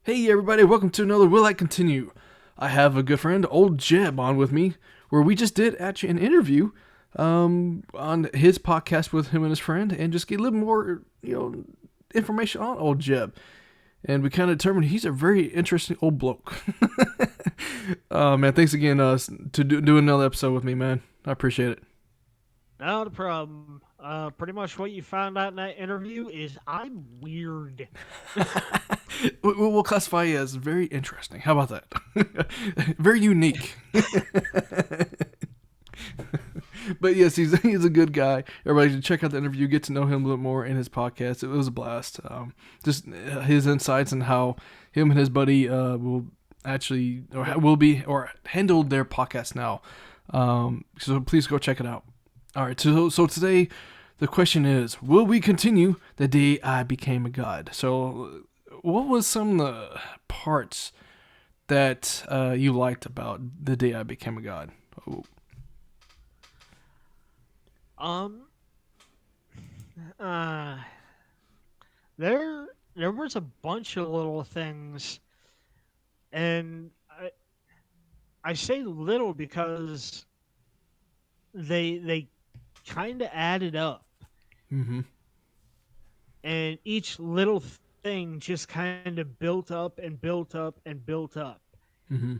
Hey everybody, welcome to another Will I Continue. I have a good friend, Old Jeb, on with me, where we just did actually an interview on his podcast with him and his friend, and just get a little more, information on Old Jeb. And we kind of determined he's a very interesting old bloke. Man, thanks again to do another episode with me, man. I appreciate it. Not a problem. Pretty much what you found out in that interview is I'm weird. We'll classify it as very interesting. How about that? Very unique. But yes, he's a good guy. Everybody should check out the interview, get to know him a little more in his podcast. It was a blast. Just his insights and how him and his buddy will actually or will be or handled their podcast now. So please go check it out. All right. So today the question is: will we continue the day I became a god? So, what was some of the parts that you liked about the day I became a god? Oh, Um, uh, there there was a bunch of little things, and I say little because they kind of added up, mm-hmm. and each little thing just kind of built up and built up and built up. Mm-hmm.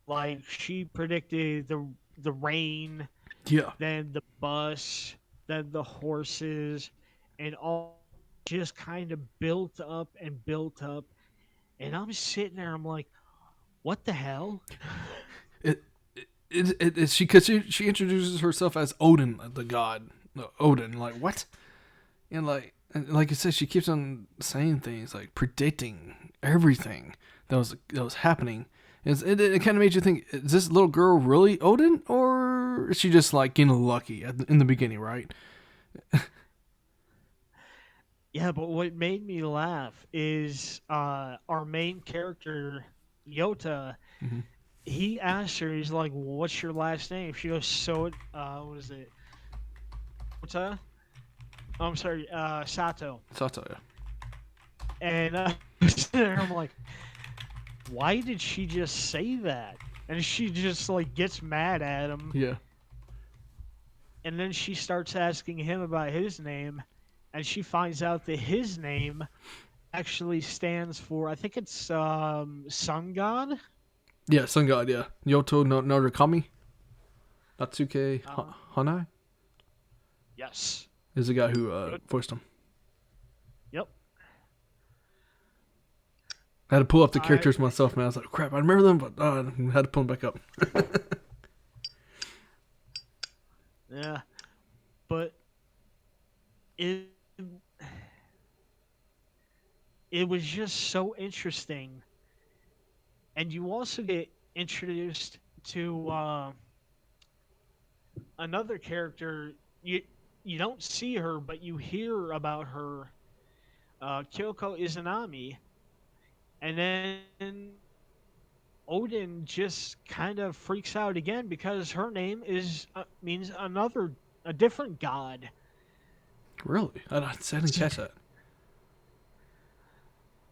Like she predicted the rain, Yeah. then the bus, then the horses, and all just kind of built up and built up. And I'm sitting there, I'm like, what the hell? It, she because she introduces herself as Odin, the god. Odin, like what? And like you said, she keeps on saying things like predicting everything that was happening. It kind of made you think: is this little girl really Odin, or is she just like getting lucky in the beginning, right? Yeah, but what made me laugh is our main character, Yota, Mm-hmm. he asked her, he's like, what's your last name? She goes, so, what is it? Yota? Oh, I'm sorry, Sato. Sato, yeah. And I'm like, why did she just say that? And she just like gets mad at him, Yeah. and then she starts asking him about his name, and she finds out that his name actually stands for, I think it's sun god. Yeah, Sun God, yeah. Yoto no Norakami Natsuke Uh, Hanai yes. is the guy who Yep. voiced him. Yep. I had to pull up the I characters myself, man. I was like, crap, I remember them, but I had to pull them back up. Yeah, but it it was just so interesting, and you also get introduced to another character. You don't see her, but you hear about her, Kyoko Izanami, and then Odin just kind of freaks out again because her name is means another a different god. Really? I didn't catch that.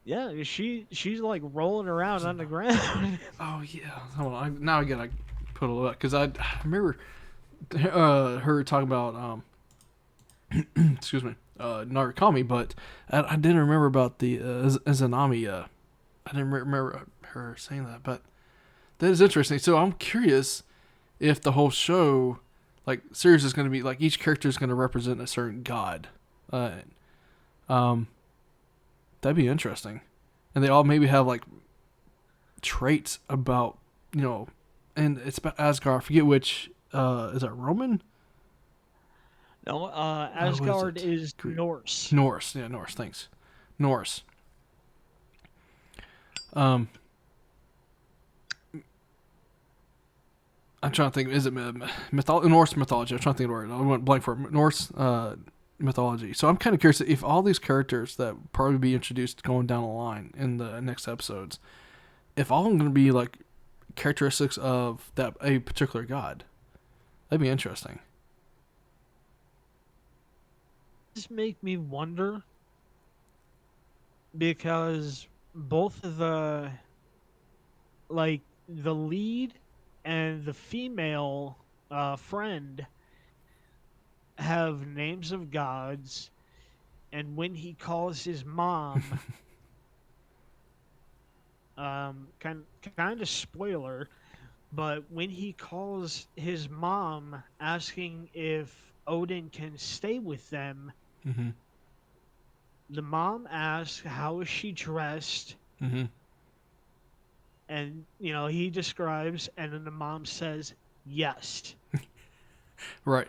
Yeah, she's like rolling around on the ground. Oh, yeah. Hold on. Now I gotta put a little because I remember her talking about, excuse me, Narukami, but I didn't remember about the Izanami. I didn't remember her saying that, but that is interesting. So I'm curious if the whole show, like series, is going to be like each character is going to represent a certain god. Uh, um, that'd be interesting, and they all maybe have like traits about and it's about Asgard. I forget which. Is that Roman? No, What is Asgard it? is Greek. Norse. Norse. Yeah, Norse. Thanks. Norse. Um, I'm trying to think. Is it Norse mythology? I'm trying to think of the word. I went blank for it. Norse mythology. So I'm kind of curious if all these characters that probably be introduced going down the line in the next episodes, if all of them going to be like characteristics of that a particular god. That'd be interesting. This make me wonder because both of the like the lead and the female friend have names of gods, and when he calls his mom, kind of spoiler, but when he calls his mom asking if Odin can stay with them, Mm-hmm. the mom asks how is she dressed, Mm-hmm. and he describes, and then the mom says yes. Right.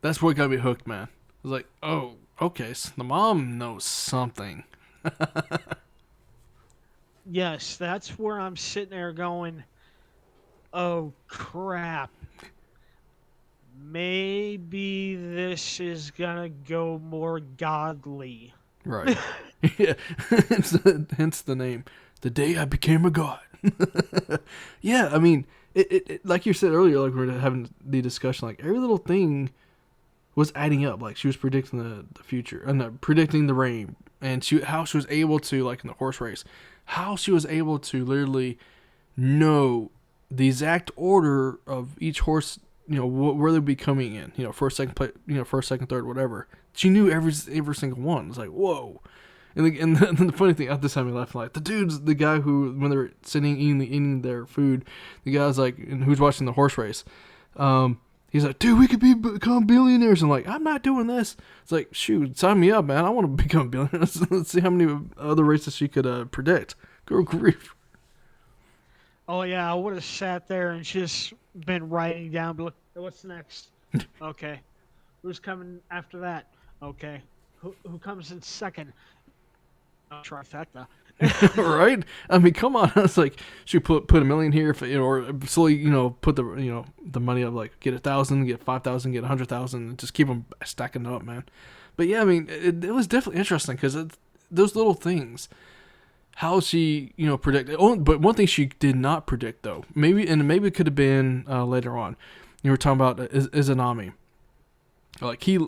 That's what got me hooked, man. I was like, oh, okay, so the mom knows something. Yes, that's where I'm sitting there going, oh crap, maybe this is gonna go more godly. Right. Yeah. Hence the name. The day I became a god. Yeah, I mean, like you said earlier, like we were having the discussion, like every little thing was adding up. Like she was predicting the future, and predicting the rain, and how she was able to, like in the horse race, how she was able to literally know the exact order of each horse, where they'd be coming in, first, second, first, second, third, whatever. She knew every single one. It's like whoa. And the funny thing, at this time, we laughed like the guy who, when they were sitting eating their food, the guy's like, who's watching the horse race, he's like, dude, we could become billionaires. I'm like, I'm not doing this. It's like, shoot, sign me up, man. I want to become a billionaire. Let's see how many other races she could predict. Go grief. Oh yeah, I would have sat there and just been writing down. Look, what's next? Okay, who's coming after that? Okay, who comes in second? Trifecta. Right? I mean, come on. It's like, she put a million here, or slowly, put the money up, like get 1,000, get 5,000, get 100,000, and just keep them stacking up, man. But yeah, I mean, it was definitely interesting because those little things, how she predicted. Oh, but one thing she did not predict though, maybe it could have been later on. You were talking about Izanami. Like he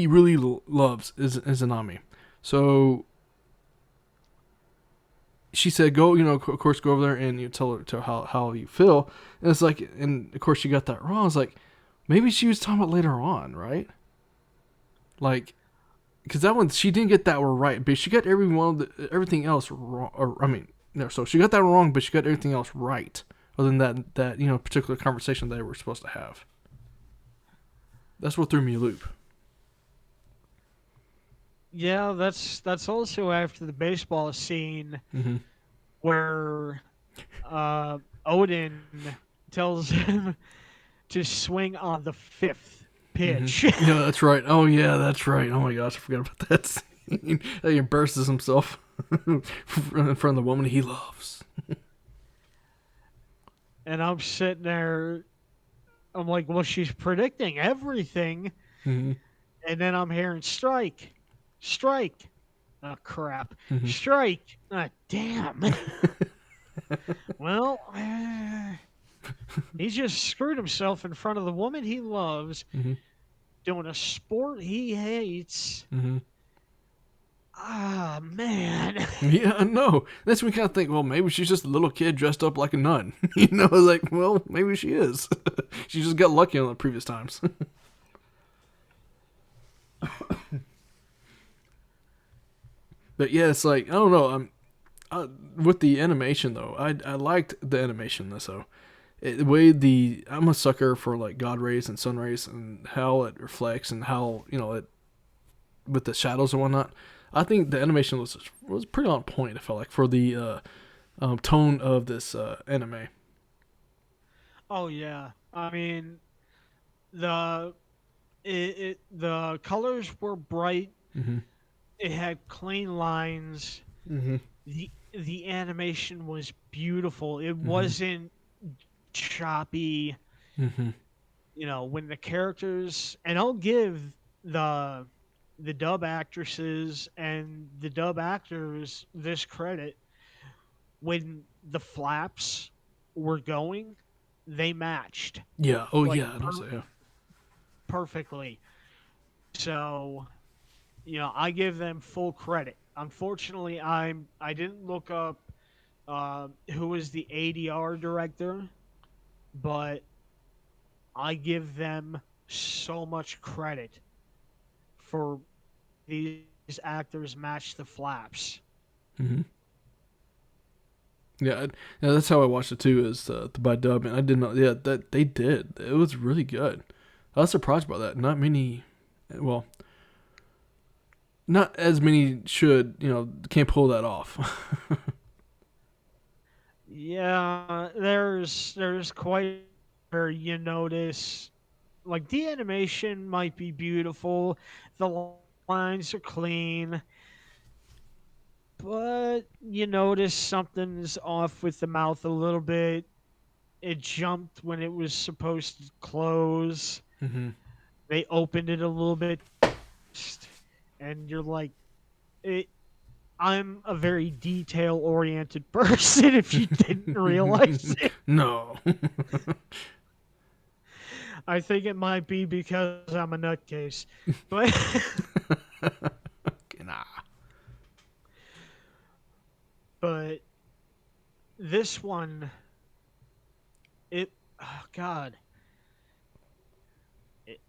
really loves Izanami, so she said, "Go, of course, go over there and you tell her how you feel." And it's like, and of course, she got that wrong. It's like, maybe she was talking about later on, right? Like, because that one she didn't get that one right, but she got everything else wrong. Or, I mean, no, so she got that wrong, but she got everything else right, other than that particular conversation they were supposed to have. That's what threw me a loop. Yeah, that's also after the baseball scene Mm-hmm. where Odin tells him to swing on the fifth Mm-hmm. pitch. Yeah, that's right. Oh yeah, that's right. Oh my gosh, I forgot about that scene. He embarrasses himself in front of the woman he loves. And I'm sitting there, I'm like, well, she's predicting everything. Mm-hmm. And then I'm hearing strike, strike. Oh, crap. Mm-hmm. Strike. Ah, damn. Well, he just screwed himself in front of the woman he loves, Mm-hmm. doing a sport he hates. Mm-hmm. Ah, man. Yeah, no. That's when we kind of think, well, maybe she's just a little kid dressed up like a nun. Like, well, maybe she is. She just got lucky on the previous times. But yeah, it's like, I don't know. With the animation though, I liked the animation. So the way I'm a sucker for like God rays and sun rays and how it reflects and how it with the shadows and whatnot. I think the animation was pretty on point. I felt like for the tone of this anime. Oh, yeah. I mean, the the colors were bright. Mm-hmm. It had clean lines. Mm-hmm. The animation was beautiful. It Mm-hmm. wasn't choppy. Mm-hmm. When the characters, and I'll give the the dub actresses and the dub actors this credit, when the flaps were going, they matched Yeah. Oh like yeah. I don't say yeah. perfectly. So, I give them full credit. Unfortunately, I didn't look up who was the ADR director, but I give them so much credit for these actors match the flaps. Hmm. Yeah, yeah, that's how I watched it too. Is by dub, and I did not. Yeah, that they did. It was really good. I was surprised by that. Not many. Well, not as many should. Can't pull that off. Yeah, there's quite where you notice like the animation might be beautiful, the lines are clean, but you notice something's off with the mouth a little bit. It jumped when it was supposed to close. Hmm. They opened it a little bit, and you're like, it, I'm a very detail oriented person. If you didn't realize it, No. I think it might be because I'm a nutcase, but Nah. but this one, it, oh God,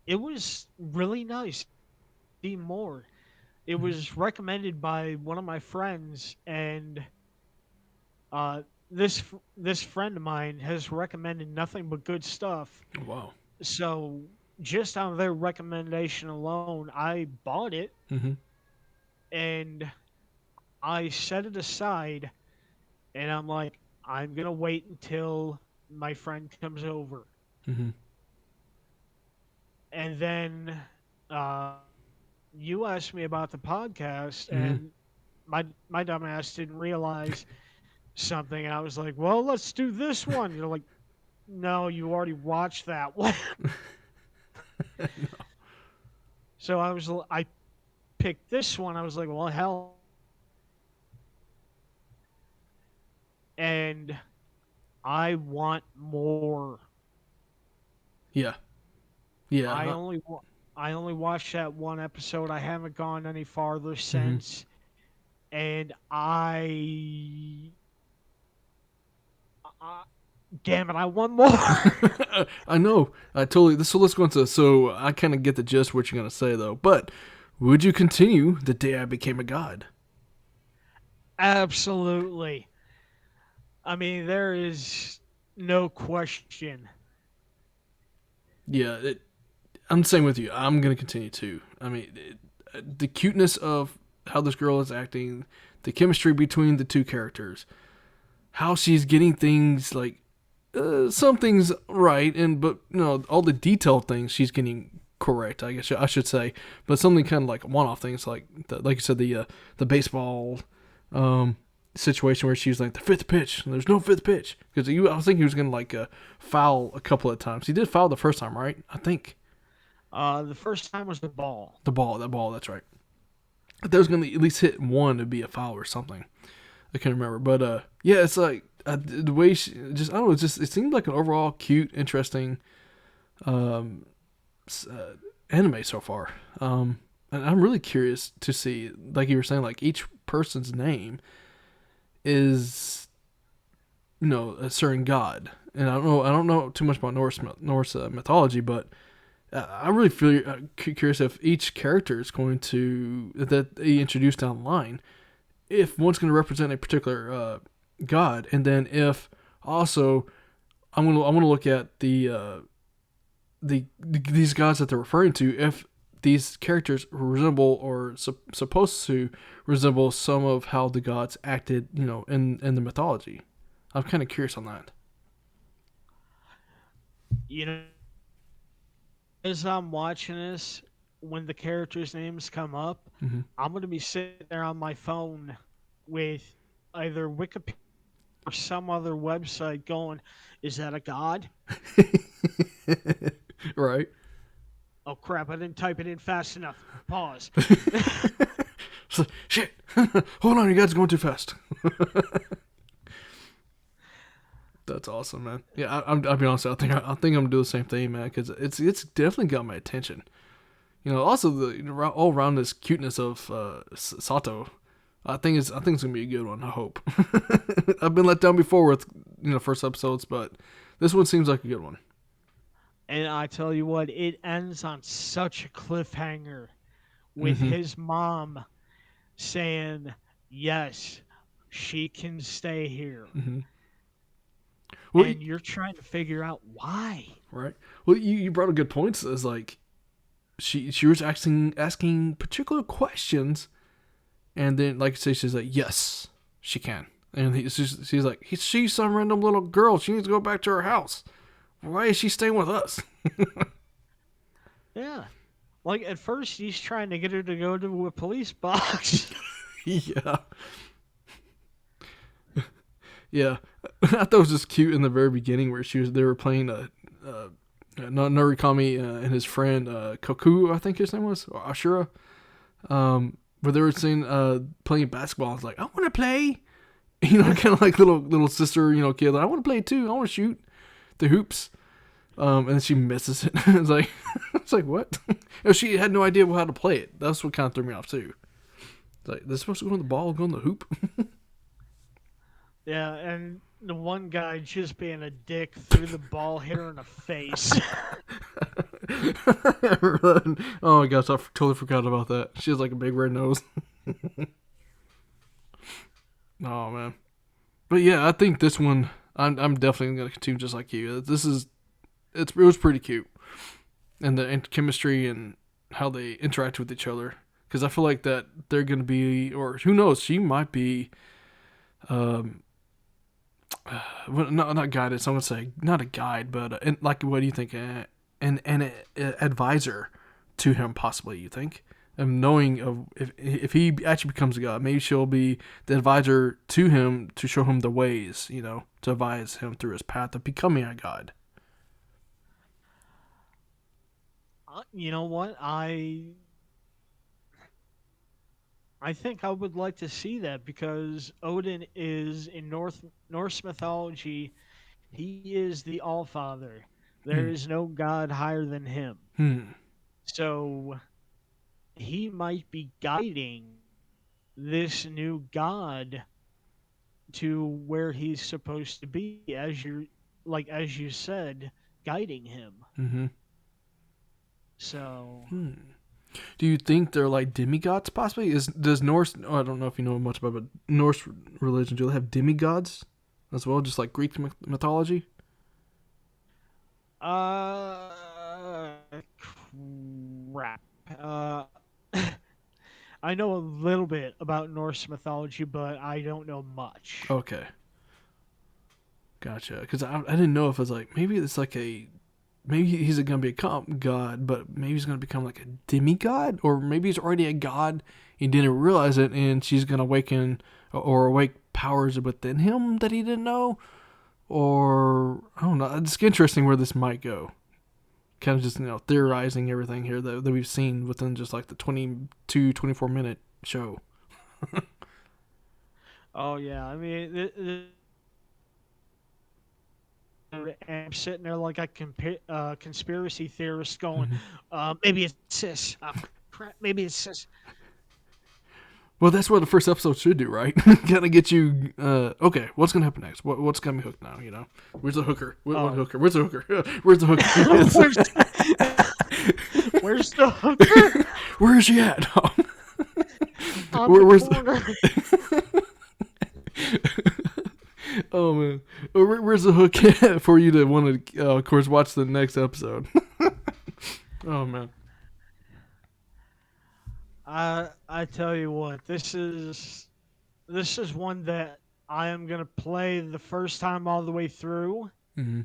it was really nice. See more. It was recommended by one of my friends, and this friend of mine has recommended nothing but good stuff. Wow. So just on their recommendation alone, I bought it Hmm. and I set it aside, and I'm like, I'm gonna wait until my friend comes over, Hmm. and then uh, you asked me about the podcast, Hmm. and my dumbass didn't realize something, and I was like, well, let's do this one. You're like, no, you already watched that one. So I picked this one. I was like, well, hell, and I want more. Yeah. Yeah. I only wa- I only watched that one episode. I haven't gone any farther Hmm. since, and I damn it, I want more. I know. I totally. So let's go into. So I kind of get the gist of what you're gonna say though. But would you continue the day I became a god? Absolutely. I mean, there is no question. Yeah. I'm the same with you. I'm gonna continue too. I mean, the cuteness of how this girl is acting, the chemistry between the two characters, how she's getting things like some things right, and but all the detailed things she's getting correct. I guess I should say, but something kind of like one-off things, like you said, the baseball um, situation where she's like the fifth pitch, and there's no fifth pitch because I was thinking he was gonna like foul a couple of times. He did foul the first time, right? I think The first time was the ball. that ball, that's right. If there was gonna at least hit one, it'd be a foul or something. I can't remember, but yeah, it's like the way she just I don't know, it seemed like an overall cute, interesting um, anime so far. And I'm really curious to see, like you were saying, like each person's name is a certain god, and I don't know too much about Norse mythology, but I really feel curious if each character is going to that they introduce down the line, if one's going to represent a particular god, and then if also I'm gonna look at these gods that they're referring to, if these characters resemble or supposed to resemble some of how the gods acted, in the mythology. I'm kind of curious on that. You know, as I'm watching this, when the characters' names come up, Hmm. I'm gonna be sitting there on my phone with either Wikipedia or some other website going, "Is that a god? Right. Oh crap! I didn't type it in fast enough. Pause." So, shit. Hold on, you guys are going too fast. That's awesome, man. Yeah, I'll be honest. I think I'm gonna do the same thing, man, because it's definitely got my attention. Also the all around this cuteness of Sato. I think it's gonna be a good one. I hope. I've been let down before with first episodes, but this one seems like a good one. And I tell you what, it ends on such a cliffhanger with Mm-hmm. his mom saying, "Yes, she can stay here," Mm-hmm. Well, and you're trying to figure out why. right. Well, you brought up good points. As like she was asking particular questions, and then like I say, she's like, yes, she can. And she's like, she's some random little girl. She needs to go back to her house. Why is she staying with us? Yeah. Like at first he's trying to get her to go to a police box. Yeah, yeah. I thought it was just cute in the very beginning where they were playing Narukami and his friend Koku, I think his name was, or Ashura. Where they were saying playing basketball. I was like, I want to play. Kind of like little sister, kid. Like, I want to play too. I want to shoot the hoops. And then she misses it. It's like what? She had no idea how to play it. That's what kind of threw me off too. It's like they're supposed to go on the ball, go on the hoop. Yeah, and the one guy just being a dick threw the ball, hit her in the face. Oh my gosh, I totally forgot about that. She has like a big red nose. Oh man, but yeah, I think this one. I'm definitely gonna continue just like you. It was pretty cute, and the chemistry and how they interact with each other. Because I feel like that they're gonna be, or who knows, she might be, um, well, not guided. So I'm gonna say not a guide, but like what do you think? An advisor to him, possibly. You think? Of knowing of if he actually becomes a god, maybe she'll be the advisor to him to show him the ways, to advise him through his path of becoming a god. You know what? I think I would like to see that because Odin is in Norse mythology. He is the All Father. There Hmm. is no god higher than him. Hmm. So he might be guiding this new god to where he's supposed to be, as you said, guiding him. Mm-hmm. So Hmm. Do you think they're like demigods? Possibly. Does Norse? Oh, I don't know if you know much about, but Norse religion, do they have demigods as well, just like Greek mythology? uh crap. Uh I know a little bit about Norse mythology, but I don't know much. Okay, gotcha. Because I didn't know if it's like maybe it's like maybe he's gonna be a god, but maybe he's gonna become like a demigod, or maybe he's already a god. He didn't realize it, and she's gonna awaken or awake powers within him that he didn't know, or I don't know. It's interesting where this might go. Kind of just theorizing everything here that we've seen within just like the 24 minute show. Oh yeah, I mean, and I'm sitting there like a conspiracy theorist going, Mm-hmm. maybe it's cis. Oh, crap, maybe it's cis. Well, that's what the first episode should do, right? Kind of get you. Okay, what's gonna happen next? What's got me hooked now? Where's the hooker? What Oh, hooker? Where's the hooker? Where's the where's, hooker? where's the hooker? Where is she at? On the Where's corner. oh man, where's the hook at for you to want to, of course, watch the next episode? Oh man. I tell you what, this is one that I am gonna play the first time all the way through. Mm-hmm. As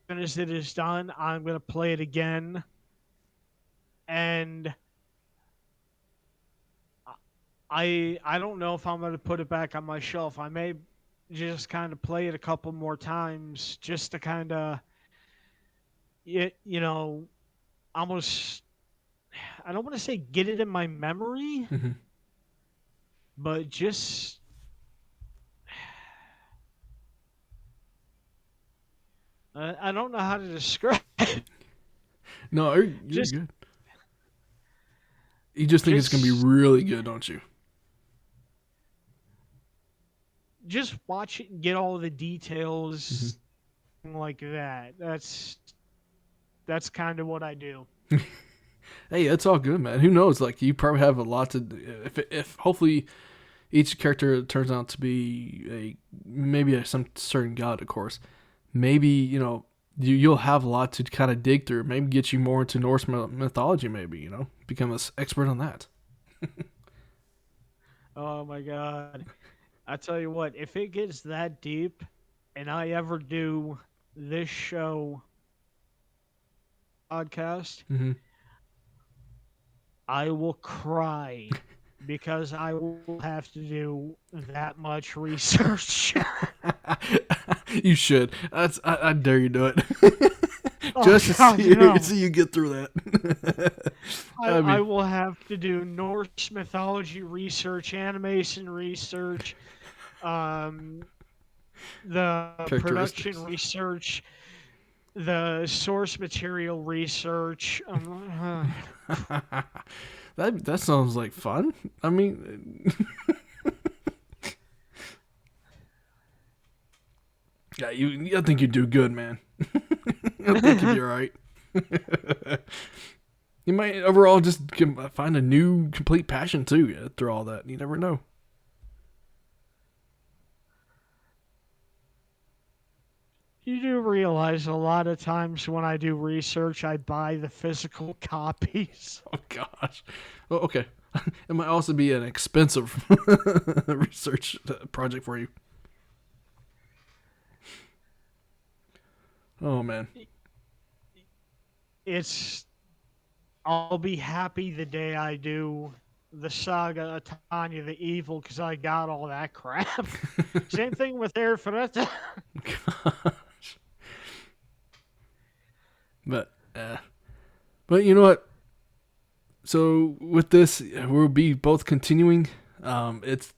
soon as it is done, I'm gonna play it again, and I don't know if I'm gonna put it back on my shelf. I may just kind of play it a couple more times just to kind of you know almost I don't want to say get it in my memory, Mm-hmm. but just I don't know how to describe it. No, you're Just good. You just think it's gonna be just really good, don't you? just watch it and get all the Hmm. details like that. That's kind of what I do. Hey, that's all good, man. Who knows? Like, you probably have a lot to. If hopefully each character turns out to be some certain god, of course. Maybe you'll have a lot to kind of dig through. Maybe get you more into Norse mythology. Maybe become an expert on that. Oh my god. I tell you what, if it gets that deep and I ever do this show podcast, Hmm. I will cry because I will have to do that much research. You should. I dare you do it. Oh Just to god, no. see you get through that. I, I I mean, will have to do Norse mythology research, animation research, um, the production characteristics. research, the source material research. That sounds like fun. I mean, yeah, I think you do good, man. I think you'd be all right. You might overall just find a new complete passion too through all that. You never know. You do realize a lot of times when I do research, I buy the physical copies. Oh gosh. Well, okay. It might also be an expensive research project for you. Oh man. It's I'll be happy the day I do the saga of Tanya the Evil because I got all that crap. Same thing with Erfureta. Gosh. But but you know what? So with this, we'll be both continuing. It's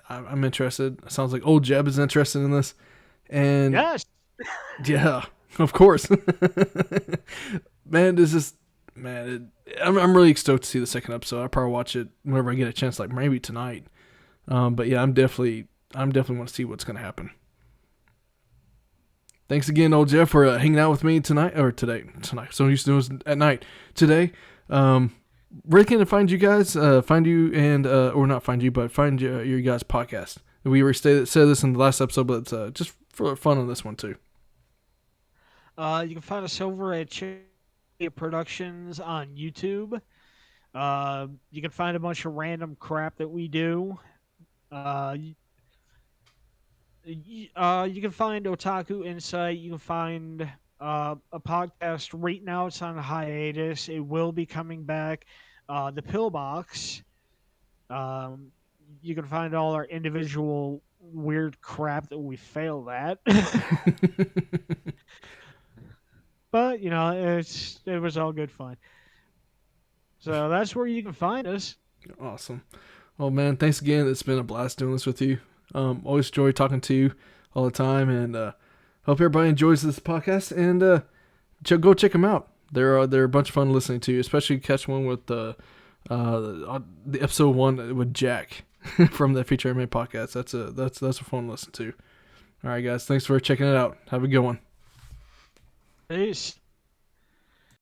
I'm interested. It sounds like old Jeb is interested in this, and Yes. yeah, of course. Man, this is man. I'm really stoked to see the second episode. I'll probably watch it whenever I get a chance, like maybe tonight. But yeah, I'm definitely want to see what's gonna happen. Thanks again, old Jeff, for hanging out with me tonight or today. Tonight, so used to do it at night. Today, where can I find you guys? Find you and or not find you, but find your guys' podcast. We already said this in the last episode, but it's just for fun on this one too. You can find us over at Cherry Productions on YouTube. You can find a bunch of random crap that we do. Uh, you can find Otaku Insight. You can find a podcast right now. It's on hiatus. It will be coming back. The Pillbox. Um, you can find all our individual weird crap that we failed at. But it was all good fun. So that's where you can find us. Awesome. Well, man, thanks again. It's been a blast doing this with you. Always enjoy talking to you all the time, and hope everybody enjoys this podcast. And go check them out. They're a bunch of fun listening to, especially catch one with the episode one with Jack from the Feature Anime podcast. That's a fun listen to. All right, guys, thanks for checking it out. Have a good one. Peace.